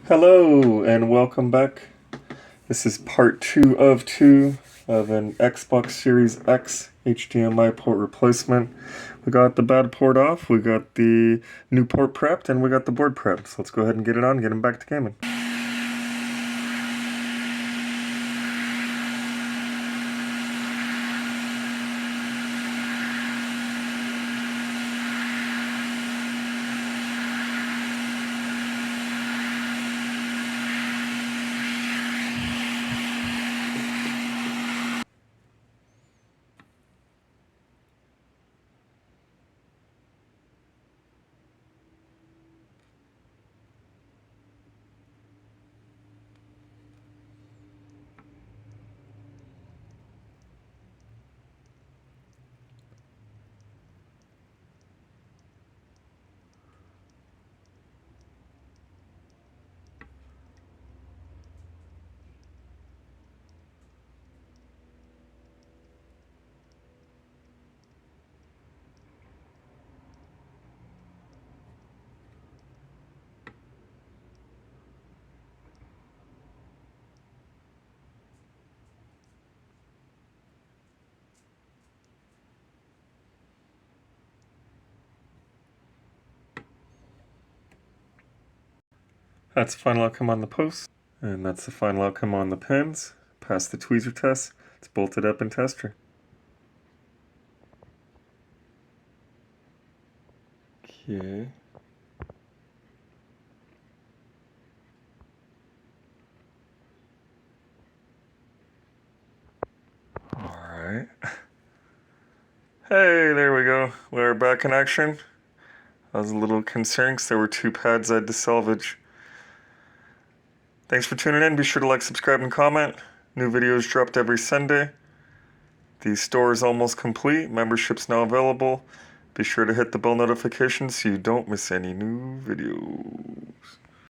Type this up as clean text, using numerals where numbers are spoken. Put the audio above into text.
Hello and welcome back. This is part 2 of an Xbox Series X HDMI port replacement. We got the bad port off, we got the new port prepped, and we got the board prepped. So let's go ahead and get it on, get him back to gaming. That's the final outcome on the post, and that's the final outcome on the pins. Passed the tweezer test, it's bolted up in tester. Okay. Alright. Hey, there we go. We're back in action. I was a little concerned because there were 2 pads I had to salvage. Thanks for tuning in. Be sure to like, subscribe, and comment. New videos dropped every Sunday. The store is almost complete. Membership's now available. Be sure to hit the bell notification so you don't miss any new videos.